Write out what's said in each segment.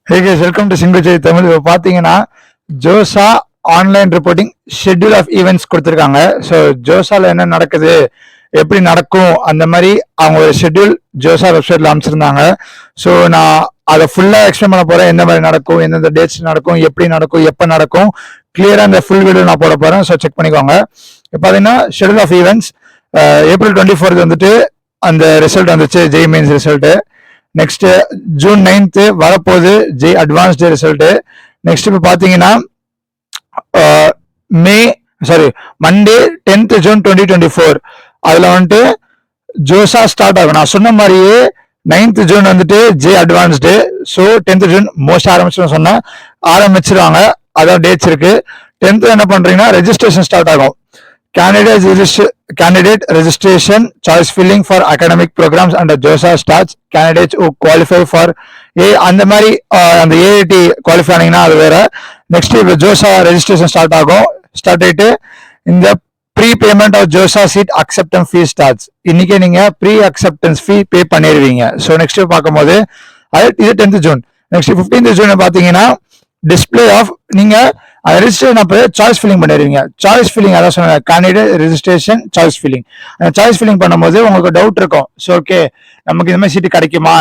Hey guys, welcome to Single Chai Tamil. இப்போ பார்த்தீங்கன்னா JoSAA online reporting schedule of events கொடுத்துருக்காங்க. So ஜோசால என்ன நடக்குது, எப்படி நடக்கும், அந்த மாதிரி அவங்க ஒரு ஷெட்யூல் ஜோசா வெப்சைட்ல அமைச்சிருந்தாங்க. ஸோ நான் அதை ஃபுல்லாக எக்ஸ்பிளைன் பண்ண போறேன். எந்த மாதிரி நடக்கும், எந்தெந்த டேட்ஸ் நடக்கும், எப்படி நடக்கும், எப்போ நடக்கும், கிளியரா அந்த ஃபுல் வீடியோ நான் போட போறேன். ஸோ செக் பண்ணிக்கோங்க. இப்போ பார்த்தீங்கன்னா ஷெட்யூல் ஆஃப் ஈவெண்ட்ஸ் April 24 வந்துட்டு அந்த ரிசல்ட் வந்துச்சு, JEE mains result. Next June 9th வரப்போகுது ஜெய் அட்வான்ஸ்டு ரிசல்ட். நெக்ஸ்ட் இப்போ பார்த்தீங்கன்னா மண்டே 10th June 2024 அதில் வந்துட்டு ஜோசா ஸ்டார்ட் ஆகும். நான் சொன்ன மாதிரியே 9th June வந்துட்டு JEE advanced. So 10th June most ஆரம்பிச்சுன்னு சொன்னேன், ஆரம்பிச்சிருவாங்க. அதான் டேட்ஸ் இருக்கு. 10th என்ன பண்றீங்கன்னா ரெஜிஸ்ட்ரேஷன் ஸ்டார்ட் ஆகும். Candidate registration, choice filling for academic programs under JOSA starts. Candidates who qualify for அந்த மாதிரி அந்த AIT குவாலிஃபை ஆனீங்கன்னா அது வேற. நெக்ஸ்ட் இப்போ ஜோசா ரெஜிஸ்ட்ரேஷன் ஸ்டார்ட் ஆகும். ஸ்டார்ட் ஆயிட்டு இந்த pre payment of JoSAA seat acceptance fee starts. இன்னைக்கு நீங்க ப்ரீ அக்செப்டன்ஸ் ஃபீ பே பண்ணிடுவீங்க. ஸோ நெக்ஸ்ட் பார்க்கும்போது இது 10th June. Next 15th June பார்த்தீங்கன்னா டிஸ்பிளே ஆஃப் நீங்க ரெஜிஸ்ட்ரேஷன் அப்போ சாய்ஸ் ஃபில்லிங் பண்ணிடுவீங்க. சாய்ஸ் ஃபில்லிங் அதான் சொன்னேன், கேண்டிடேட் ரெஜிஸ்ட்ரேஷன் சாய்ஸ் ஃபில்லிங். அந்த சாய்ஸ் ஃபில்லிங் பண்ணும்போது உங்களுக்கு டவுட் இருக்கும். ஸோ ஓகே, நமக்கு இந்த மாதிரி சீட்டு கிடைக்குமா,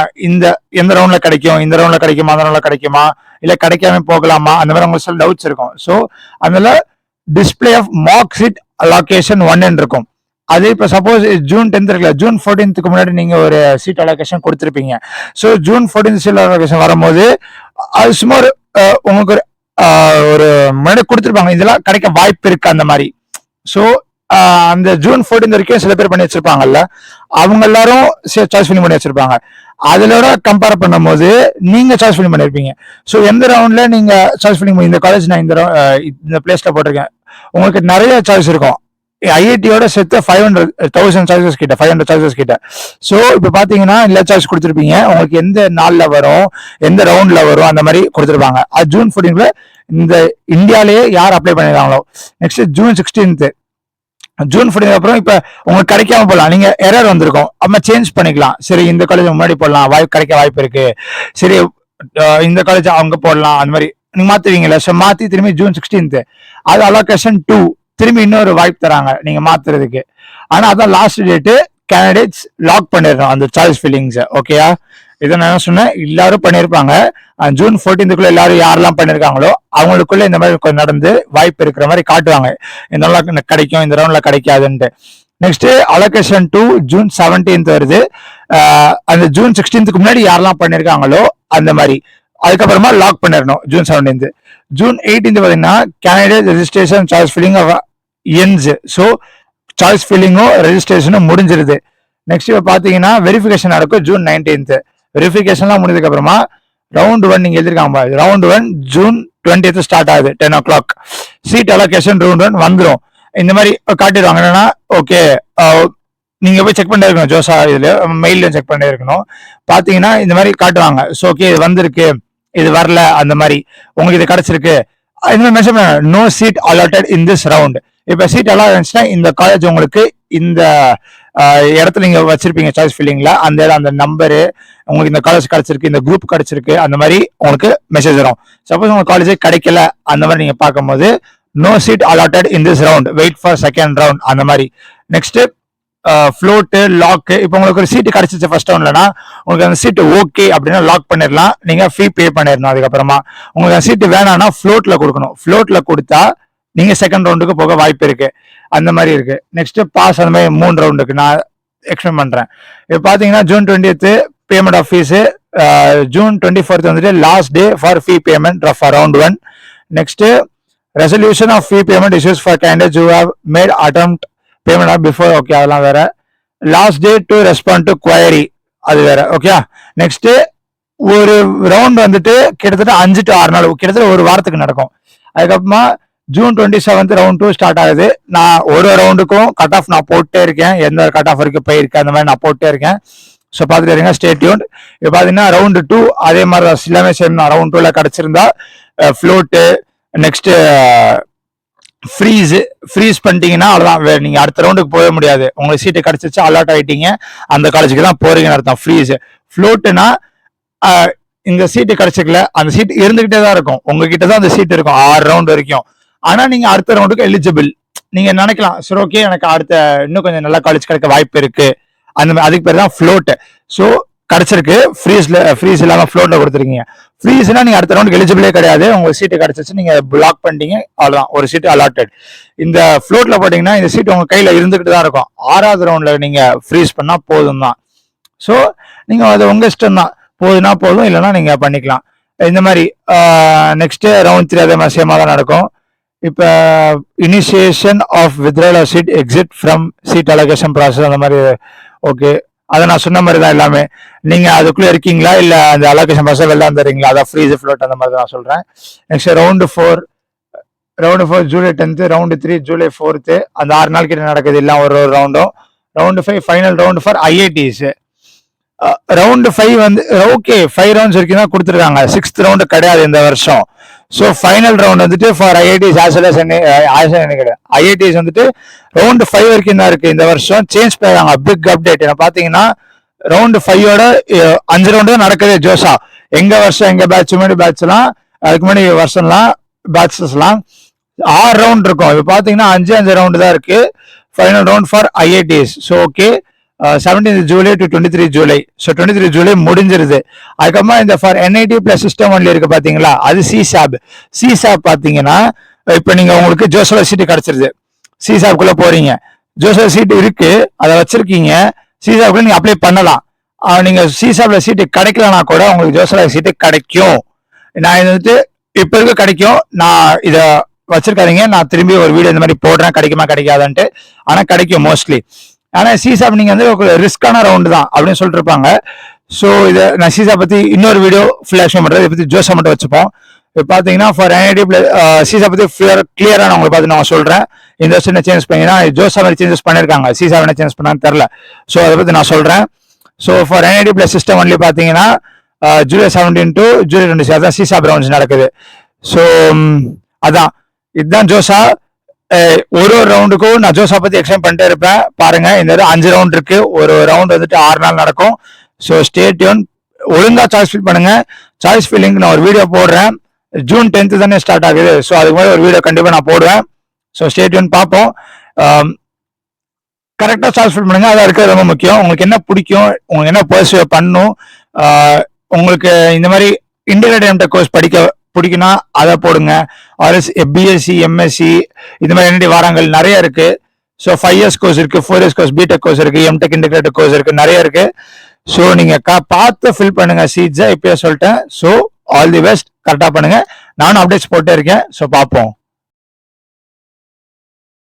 எந்த ரவுண்ட்ல கிடைக்கும், இந்த ரவுண்ட்ல கிடைக்குமா, அந்த ரவுண்ட்ல கிடைக்குமா, இல்லை கிடைக்காம போகலாமா, அந்த மாதிரி உங்களுக்கு சில டவுட்ஸ் இருக்கும். ஸோ அதில் display of mark seat allocation 1 இருக்கும். அது இப்போ சப்போஸ் June 10th இருக்குல்ல, June 14th முன்னாடி நீங்க ஒரு சீட் அலோகேஷன் கொடுத்துருப்பீங்க. So June 14th seat allocation வரும்போது அது சும்மா உங்களுக்கு ஒரு முன்னாடி கொடுத்துருப்பாங்க, இதெல்லாம் கிடைக்க வாய்ப்பு இருக்கு அந்த மாதிரி. ஸோ அந்த June 14th வரைக்கும் சில பேர் பண்ணி வச்சிருப்பாங்கல்ல, அவங்க எல்லாரும் சாய்ஸ் ஃபில்லிங் பண்ணி வச்சிருப்பாங்க. அதிலோட கம்பேர் பண்ணும்போது நீங்க சாய்ஸ் ஃபில்லிங் பண்ணிருப்பீங்க. ஸோ எந்த ரவுண்ட்ல நீங்க சாய்ஸ் ஃபில்லிங் இந்த காலேஜ் நான் இந்த பிளேஸ்ல போட்டிருக்கேன், உங்களுக்கு நிறைய சாய்ஸ் இருக்கும். ஐஐடியோட சேர்த்து 500,000 சாய்ஸஸ் கிட்ட, 500 சாய்ஸஸ் கிட்ட. ஸோ இப்போ பார்த்தீங்கன்னா எல்லா சாய்ஸ் கொடுத்துருப்பீங்க. உங்களுக்கு எந்த நாளில் வரும், எந்த ரவுண்ட்ல வரும், அந்த மாதிரி கொடுத்துருப்பாங்க. அது June 14th இந்த இந்தியாலேயே யார் அப்ளை பண்ணிருக்காங்களோ. Next June 16th, June 14th அப்புறம் இப்போ உங்களுக்கு கிடைக்காம போகலாம். நீங்க எரர் வந்திருக்கும், அப்ப சேஞ்ச் பண்ணிக்கலாம். சரி, இந்த காலேஜ் முன்னாடி போடலாம், கிடைக்க வாய்ப்பு இருக்கு. சரி, இந்த காலேஜ் அவங்க போடலாம், அந்த மாதிரி நீங்க மாத்துவீங்களா. ஸோ மாத்தி திரும்பி June 16th அது அலோகேஷன் 2 திரும்பி இன்னொரு வாய்ப்பு தராங்க நீங்க மாத்துறதுக்கு. ஆனா அதான் லாஸ்ட் டேட்டு. கேண்டிடேட்ஸ் லாக் பண்ணிடணும் அந்த சாய்ஸ் ஃபில்லிங்ஸ். ஓகேயா, இதை நான் என்ன சொன்னேன், எல்லாரும் பண்ணிருப்பாங்க. June 14th எல்லாரும் யாரெல்லாம் பண்ணிருக்காங்களோ அவங்களுக்குள்ள இந்த மாதிரி நடந்து வாய்ப்பு இருக்கிற மாதிரி காட்டுவாங்க, இந்த ரவுண்ட்ல கிடைக்கும், இந்த ரவுண்ட்ல கிடைக்காதுன்ட்டு. நெக்ஸ்ட் அலோகேஷன் 2 June 17th வருது. அந்த June 16th முன்னாடி யாரெல்லாம் பண்ணிருக்காங்களோ அந்த மாதிரி. அதுக்கப்புறமா லாக் பண்ணிடணும் June 17th. June 18th பார்த்தீங்கன்னா candidate registration choice filling ends. So choice ஃபில்லிங்கும் ரெஜிஸ்ட்ரேஷனும் முடிஞ்சிருது. நெக்ஸ்ட் இப்போ பார்த்தீங்கன்னா வெரிஃபிகேஷன் நடக்கும் June 19th. வெரிஃபிகேஷன்லாம் முடிஞ்சதுக்கு அப்புறமா ரவுண்ட் 1 நீங்க எழுதிருக்காங்க. ரவுண்ட் 1 June 20th ஸ்டார்ட் ஆகுது 10 o'clock. சீட் அலோகேஷன் ரவுண்ட் 1 வந்துடும். இந்த மாதிரி காட்டிடுவாங்க. என்னன்னா ஓகே, நீங்க போய் செக் பண்ணி இருக்கணும், ஜோசா இதுல மெயில செக் பண்ணி இருக்கணும். பாத்தீங்கன்னா இந்த மாதிரி காட்டுவாங்க. ஸோ ஓகே, இது வந்திருக்கு, இது வரல, அந்த மாதிரி உங்களுக்கு இது கிடைச்சிருக்கு. இந்த மாதிரி மென்ஷன் பண்ண no seat allotted in this round. இப்ப சீட் அலாட் இருந்துச்சுன்னா இந்த காலேஜ் உங்களுக்கு இந்த இடத்துல நீங்க வச்சிருப்பீங்க சாய்ஸ் ஃபில்லிங்ல, அந்த இடம், அந்த நம்பரு, உங்களுக்கு இந்த காலேஜ் கிடைச்சிருக்கு, இந்த குரூப் கிடைச்சிருக்கு, அந்த மாதிரி உங்களுக்கு மெசேஜ் வரும். சப்போஸ் உங்க காலேஜே கிடைக்கல, அந்த மாதிரி நீங்க பார்க்கும்போது no seat allotted in this round, wait for second round, அந்த மாதிரி. Next float, lock. இப்போ உங்களுக்கு ஒரு சீட்டு கிடைச்சிச்சு ஃபர்ஸ்ட் ரவுண்ட்லனா, உங்களுக்கு அந்த சீட்டு ஓகே அப்படின்னா லாக் பண்ணிடலாம், நீங்க ஃபீ பே பண்ணிடணும். அதுக்கப்புறமா உங்களுக்கு அந்த சீட்டு வேணாம்னா ஃப்ளோட்ல கொடுக்கணும். ஃப்ளோட்ல கொடுத்தா நீங்க செகண்ட் ரவுண்டுக்கு போக வாய்ப்பு இருக்கு, அந்த மாதிரி இருக்கு. நெக்ஸ்ட் பாஸ், அந்த மாதிரி 3 ரவுண்டுக்கு நான் எக்ஸ்பிளைன் பண்றேன். இப்போ பாத்தீங்கன்னா June 20th payment of fees. June 24th வந்துட்டு last day for fee payment for round 1. Next resolution of fee payment issues for candidates who have made attempt payment of before. Okay, அதெல்லாம் வேற. Last day to respond to query, அது வேற. Okay, next ஒரு round வந்துட்டு கிட்டத்தட்ட 5 to 6 நாள், கிட்டத்தட்ட ஒரு வாரத்துக்கு நடக்கும். அதுக்கப்புறமா June 27th ரவுண்ட் 2 ஸ்டார்ட் ஆகுது. நான் ஒரு ரவுண்டுக்கும் கட் ஆஃப் நான் போட்டே இருக்கேன், எந்த கட் ஆஃப் வரைக்கும் போயிருக்கேன் அந்த மாதிரி நான் போட்டே இருக்கேன். ஸோ பார்த்துட்டு இருங்க, ஸ்டே டியூன்ட். இப்போ பார்த்தீங்கன்னா ரவுண்ட் 2 அதே மாதிரி தான், எல்லாமே சேம் தான். ரவுண்ட் 2ல கிடைச்சிருந்தா ஃப்ளோட்டு, நெக்ஸ்ட் ஃப்ரீஸ் பண்ணிட்டீங்கன்னா அவ்வளோதான், நீங்க அடுத்த ரவுண்டுக்கு போக முடியாது. உங்களுக்கு சீட்டு கிடைச்சிச்சு, அலாட் ஆயிட்டீங்க, அந்த காலேஜுக்கு தான் போறீங்கன்னு அர்த்தம். ஃப்ளோட்டுனா இந்த சீட்டு கிடைச்சிக்கல, அந்த சீட் இருந்துகிட்டே தான் இருக்கும், உங்ககிட்ட தான் அந்த சீட் இருக்கும் 6 ரவுண்ட் வரைக்கும். ஆனா நீங்க அடுத்த ரவுண்டுக்கு எலிஜிபிள். நீங்க நினைக்கலாம் சரி ஓகே எனக்கு அடுத்த இன்னும் கொஞ்சம் நல்ல காலேஜ் கிடைக்க வாய்ப்பு இருக்கு, அதுக்கு பேர் தான் ஃப்ளோட். ஸோ கிடைச்சிருக்கு, ஃப்ரீஸ் இல்லாம ஃப்ளோட்ல கொடுத்துருக்கீங்க. ஃப்ரீஸ்னா நீங்க அடுத்த ரவுண்டுக்கு எலிஜிபிளே கிடையாது, உங்களுக்கு சீட்டு கிடைச்சிச்சு, நீங்க பிளாக் பண்ணிட்டீங்க, அவ்வளவுதான், ஒரு சீட்டு அலாட்டட். இந்த ஃப்ளோட்ல போட்டீங்கன்னா இந்த சீட் உங்க கையில இருந்துகிட்டு தான் இருக்கும். 6வது ரவுண்ட்ல நீங்க ஃப்ரீஸ் பண்ணா போதும் தான். ஸோ நீங்க அது உங்க இஷ்டம் தான், போதுன்னா போதும், இல்லைன்னா நீங்க பண்ணிக்கலாம். இந்த மாதிரி நெக்ஸ்ட் ரவுண்ட் 3 அதே மாதிரி சேமா தான் நடக்கும். இப்போ initiation of withdrawal of seat, exit from seat allocation process, அந்த மாதிரி. ஓகே, அதை நான் சொன்ன மாதிரி தான் எல்லாமே. நீங்க அதுக்குள்ள இருக்கீங்களா இல்ல அந்த அலோகேஷன் ப்ராசஸ் வெளில வந்துடுறீங்களா, அதான் ஃப்ரீஸ் ஃப்ளோட் அந்த மாதிரி தான் நான் சொல்றேன். நெக்ஸ்ட் ரவுண்டு 4 ஜூலை 10th, ரவுண்டு 3 ஜூலை 4th. அந்த 6 நாள் கிட்ட நடக்குது இல்லை ஒரு ரவுண்டும். Round 5 final round for IITs. Round 5 வந்து ஓகே 5 ரவுண்ட்ஸ் வரைக்கும் தான் கொடுத்துருக்காங்க, 6th ரவுண்டு கிடையாது இந்த வருஷம். ஸோ ஃபைனல் ரவுண்ட் வந்துட்டு ஃபார் ஐஐடிஸ் கிடையாது, ஐஐடிஸ் வந்துட்டு ரவுண்டு 5 வரைக்கும் தான் இருக்கு இந்த வருஷம். சேஞ்ச் பண்ணிடுறாங்க, பிக் அப்டேட். என்ன பாத்தீங்கன்னா ரவுண்டு 5ஓட 5 ரவுண்டு தான் நடக்குது ஜோசா. எங்க வருஷம் எங்க பேட்ச் முன்னாடி பேட்ச்லாம், அதுக்கு முன்னாடி வருஷம்லாம் பேட்சஸ்லாம் 6 ரவுண்ட் இருக்கும். இப்போ பாத்தீங்கன்னா 5 ரவுண்டு தான் இருக்கு. Final round for IITs. So okay 17th July to 23 July. So 23 July முடிஞ்சிருது. அதுக்கப்புறமா இந்த for NIT plus system only இருக்கு பாத்தீங்களா, அது சிசாப் பாத்தீங்கன்னா இப்போ நீங்க உங்களுக்கு ஜோசா சீட்டு கிடைச்சிருது, சிசாப்குள்ள போறீங்க, ஜோசா சீட்டு இருக்கு, அதை வச்சிருக்கீங்க, சிசாப்குள்ள நீங்க அப்ளை பண்ணலாம். நீங்க சிசாப்ல சீட்டு கிடைக்கலனா கூட உங்களுக்கு ஜோசா சீட்டு கிடைக்கும். நான் இது வந்துட்டு இப்ப இருக்க கிடைக்கும், நான் இத வச்சிருக்காதீங்க, நான் திரும்பி ஒரு வீடியோ இந்த மாதிரி போடுறேன் கிடைக்குமா கிடைக்காதான்ட்டு. ஆனா கிடைக்கும் மோஸ்ட்லி. ஆனா சிசாப் நீங்க வந்து ரிஸ்கான ரவுண்டு தான் அப்படின்னு சொல்லிட்டு இருப்பாங்க. ஸோ இதை நான் சிசாப் பத்தி இன்னொரு வீடியோ ஃபுல் எக்ஸ்பிளைன் பண்றது, இதை பத்தி ஜோசா மட்டும் வச்சுப்போம். இப்போ பாத்தீங்கன்னா ஃபார் என்ஐடி சிசாப் பத்தி கிளியரா நான் உங்களுக்கு பார்த்து நான் சொல்றேன். இந்த வருஷம் என்ன சேஞ்ச் பண்ணீங்கன்னா ஜோசா மாதிரி சேஞ்சஸ் பண்ணிருக்காங்க, சிசாப் என்ன சேஞ்ச் பண்ணான்னு தெரியல. ஸோ அதை பத்தி நான் சொல்றேன். So for NIT plus system only பாத்தீங்கன்னா ஜூலை 17 டு ஜூலை 26 அதான் சிசாப் ரவுண்ட்ஸ் நடக்குது. ஸோ அதான் இதுதான் ஜோசா. ஒரு ரவுண்டுக்கும் நான் ஜோசா பத்தி எக்ஸ்பிளைன் பண்ணிட்டே இருப்பேன். பாருங்க இந்த 5 ரவுண்ட் இருக்கு, ஒரு ரவுண்ட் வந்துட்டு 6 நாள் நடக்கும். ஸோ ஸ்டே டியூன், ஒழுங்கா சாய்ஸ் ஃபில் பண்ணுங்க. சாய்ஸ் ஃபில்லிங் நான் ஒரு வீடியோ போடுறேன், ஜூன் 10th தானே ஸ்டார்ட் ஆகுது. ஸோ அதுக்கு மாதிரி ஒரு வீடியோ கண்டிப்பா நான் போடுவேன். ஸோ ஸ்டே டியூன் பார்ப்போம். கரெக்டா சாய்ஸ் ஃபில் பண்ணுங்க, அதான் இருக்கிறது ரொம்ப முக்கியம். உங்களுக்கு என்ன பிடிக்கும், உங்களுக்கு என்ன பர்சீவ் பண்ணும், உங்களுக்கு இந்த மாதிரி இன்டெகிரேட்டட் எம்டெக் கோர்ஸ் படிக்க பிடிக்குன்னா அதை போடுங்க. ஆர்எஸ் பிஎஸ்சி எம்எஸ்சி இந்த மாதிரி என்னடி வாரங்கள் நிறைய இருக்கு. ஸோ 5 years கோர்ஸ் இருக்கு, 4 years கோர்ஸ், பிடெக் கோர்ஸ் இருக்கு, எம்டெக் இன்டெகிரேட்டட் கோர்ஸ் இருக்கு, நிறைய இருக்கு. ஸோ நீங்க பார்த்து ஃபில் பண்ணுங்க சீட்ஸை, இப்பயே சொல்லிட்டேன். ஸோ ஆல் தி பெஸ்ட், கரெக்டா பண்ணுங்க. நானும் அப்டேட்ஸ் போட்டே இருக்கேன். ஸோ பார்ப்போம்.